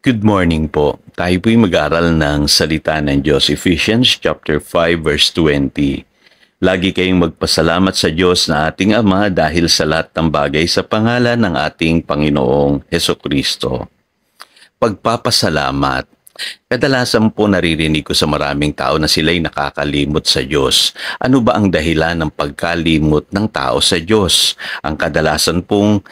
Good morning po. Tayo po'y mag-aaral ng salita ng Diyos, Ephesians chapter 5 verse 20. Lagi kayong magpasalamat sa Diyos na ating Ama dahil sa lahat ng bagay sa pangalan ng ating Panginoong Hesukristo. Pagpapasalamat. Kadalasan po naririnig ko sa maraming tao na sila'y nakakalimot sa Diyos. Ano ba ang dahilan ng pagkalimot ng tao sa Diyos? Ang kadalasan pong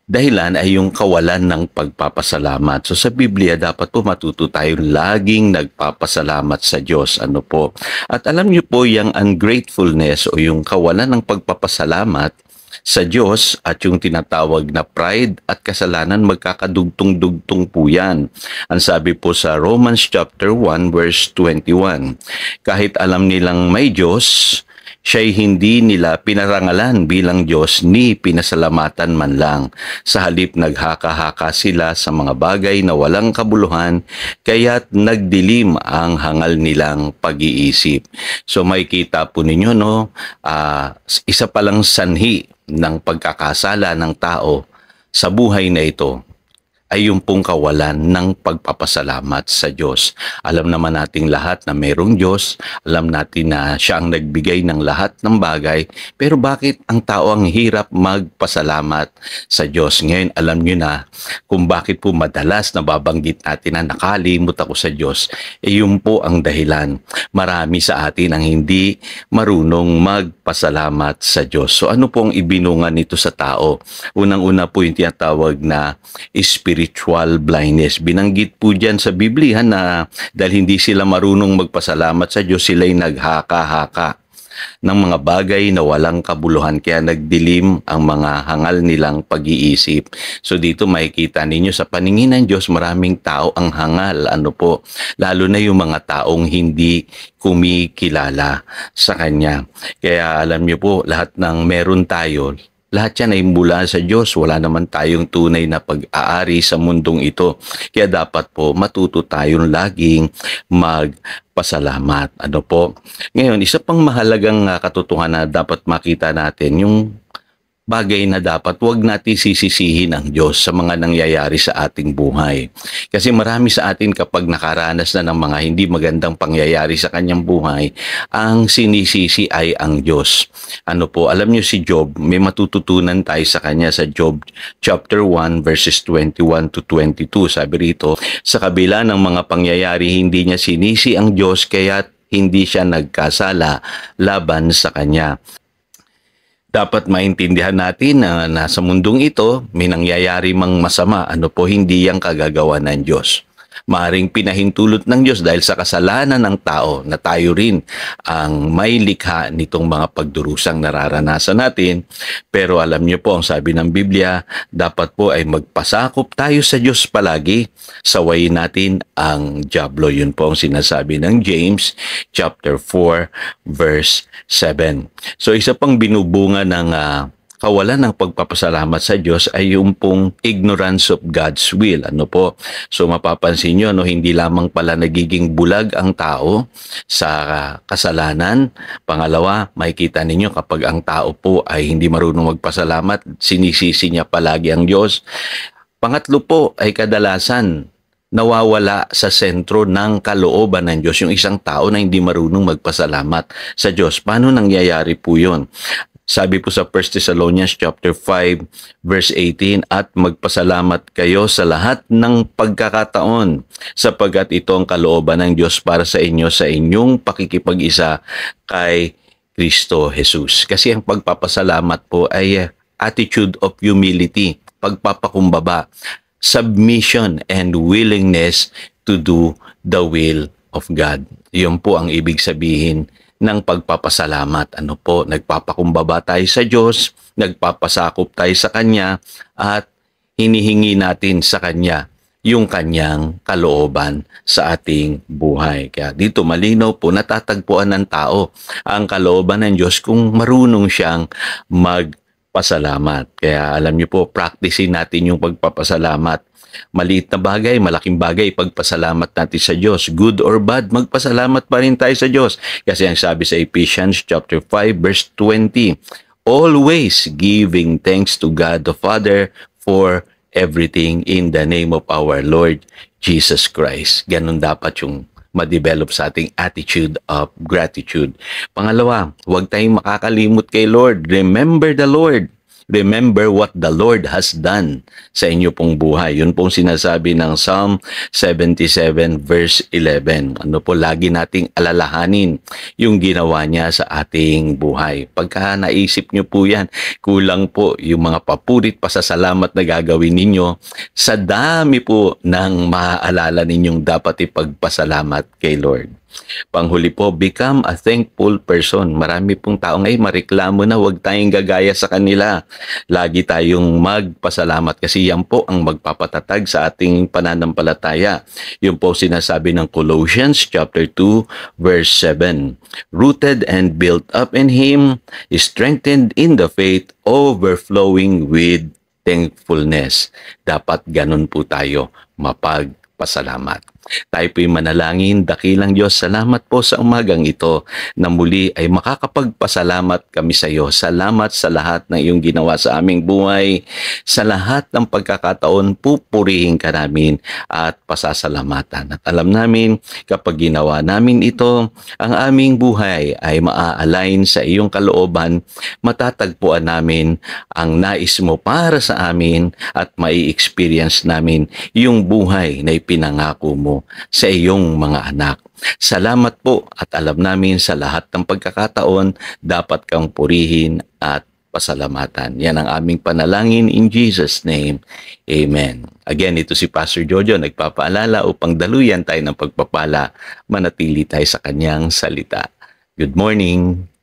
dahilan ay yung kawalan ng pagpapasalamat. So sa Biblia, dapat po matuto tayo laging nagpapasalamat sa Diyos. Ano po? At alam niyo po, yung ungratefulness o yung kawalan ng pagpapasalamat sa Diyos at yung tinatawag na pride at kasalanan, magkakadugtong-dugtong po yan. Ang sabi po sa Romans chapter 1 verse 21, kahit alam nilang may Diyos, siya'y hindi nila pinarangalan bilang Diyos ni pinasalamatan man lang. Sa halip naghaka-haka sila sa mga bagay na walang kabuluhan, kaya't nagdilim ang hangal nilang pag-iisip. So makikita po ninyo, isa palang sanhi ng pagkakasala ng tao sa buhay na ito ay yung pong kawalan ng pagpapasalamat sa Diyos. Alam naman nating lahat na mayroong Diyos, alam natin na siya ang nagbigay ng lahat ng bagay, pero bakit ang tao ang hirap magpasalamat sa Diyos? Ngayon, alam nyo na kung bakit po madalas nababanggit natin na nakalimot ako sa Diyos, yun po ang dahilan. Marami sa atin ang hindi marunong magpasalamat sa Diyos. So ano po ang ibinungan nito sa tao? Unang-una po yung tinatawag na spiritual blindness. Binanggit po dyan sa Biblia na dahil hindi sila marunong magpasalamat sa Diyos, sila'y naghaka-haka ng mga bagay na walang kabuluhan, kaya nagdilim ang mga hangal nilang pag-iisip. So dito makikita ninyo sa paningin ng Diyos, maraming tao ang hangal, lalo na yung mga taong hindi kumikilala sa Kanya. Kaya alam niyo po, lahat ng meron tayo, lahat yan ay mula sa Diyos. Wala naman tayong tunay na pag-aari sa mundong ito. Kaya dapat po matuto tayong laging magpasalamat. Ngayon, isa pang mahalagang katotohanan na dapat makita natin, yung bagay na dapat wag natin sisisihin ang Diyos sa mga nangyayari sa ating buhay. Kasi marami sa atin kapag nakaranas na ng mga hindi magandang pangyayari sa kanyang buhay, ang sinisisi ay ang Diyos. Alam niyo si Job, may matututunan tayo sa kanya sa Job chapter 1 verses 21 to 22. Sabi rito, sa kabila ng mga pangyayari, hindi niya sinisi ang Diyos kaya hindi siya nagkasala laban sa kanya. Dapat maintindihan natin na nasa mundong ito, may nangyayari mang masama, hindi yang kagagawa ng Diyos. Maaring pinahintulot ng Diyos dahil sa kasalanan ng tao na tayo rin ang may likha nitong mga pagdurusang nararanasan natin. Pero alam niyo po, ang sabi ng Biblia, dapat po ay magpasakop tayo sa Diyos palagi. Sawayin natin ang dyablo. Yun po ang sinasabi ng James chapter 4 verse 7. So isa pang binubunga ng kawalan ng pagpapasalamat sa Diyos ay yung pong ignorance of God's will. So mapapansin nyo, hindi lamang pala nagiging bulag ang tao sa kasalanan. Pangalawa, makikita ninyo kapag ang tao po ay hindi marunong magpasalamat, sinisisi niya palagi ang Diyos. Pangatlo po ay kadalasan nawawala sa sentro ng kalooban ng Diyos yung isang tao na hindi marunong magpasalamat sa Diyos. Paano nangyayari po yun? Sabi po sa 1 Thessalonians chapter 5 verse 18, at magpasalamat kayo sa lahat ng pagkakataon sapagkat ito ang kalooban ng Diyos para sa inyo sa inyong pakikipag-isa kay Kristo Jesus. Kasi ang pagpapasalamat po ay attitude of humility, pagpapakumbaba, submission and willingness to do the will of God. Iyon po ang ibig sabihin ng pagpapasalamat. Nagpapakumbaba tayo sa Diyos, nagpapasakop tayo sa Kanya, at hinihingi natin sa Kanya yung Kanyang kalooban sa ating buhay. Kaya dito malinaw po, natatagpuan ng tao ang kalooban ng Diyos kung marunong siyang magpasalamat. Kaya alam niyo po, practicein natin yung pagpapasalamat. Maliit na bagay, malaking bagay, pagpasalamat natin sa Diyos. Good or bad, magpasalamat pa rin tayo sa Diyos. Kasi ang sabi sa Ephesians chapter 5 verse 20, always giving thanks to God the Father for everything in the name of our Lord Jesus Christ. Ganun dapat yung ma-develop sa ating attitude of gratitude. Pangalawa, huwag tayong makakalimot kay Lord. Remember the Lord. Remember what the Lord has done sa inyo pong buhay. Yun pong sinasabi ng Psalm 77 verse 11. Ano po, lagi nating alalahanin yung ginawa niya sa ating buhay. Pagka naisip niyo po yan, kulang po yung mga papurit pasasalamat na gagawin ninyo sa dami po ng maaalala ninyong dapat ipagpasalamat kay Lord. Panghuli po, become a thankful person. Marami pong tao ngayon mareklamo na huwag tayong gagaya sa kanila. Lagi tayong magpasalamat kasi yan po ang magpapatatag sa ating pananampalataya. Yun po sinasabi ng Colossians chapter 2 verse 7. Rooted and built up in Him, strengthened in the faith, overflowing with thankfulness. Dapat ganun po tayo mapagpasalamat. Tayo po'y manalangin, dakilang Diyos, salamat po sa umagang ito na muli ay makakapagpasalamat kami sa iyo. Salamat sa lahat ng iyong ginawa sa aming buhay. Sa lahat ng pagkakataon, pupurihin ka namin at pasasalamatan. At alam namin, kapag ginawa namin ito, ang aming buhay ay maa-align sa iyong kalooban, matatagpuan namin ang nais mo para sa amin at mai-experience namin yung buhay na ipinangako mo sa iyong mga anak. Salamat po at alam namin sa lahat ng pagkakataon dapat kang purihin at pasalamatan. Yan ang aming panalangin in Jesus' name. Amen. Again, ito si Pastor Jojo nagpapaalala upang daluyan tayo ng pagpapala, manatili tayo sa kanyang salita. Good morning.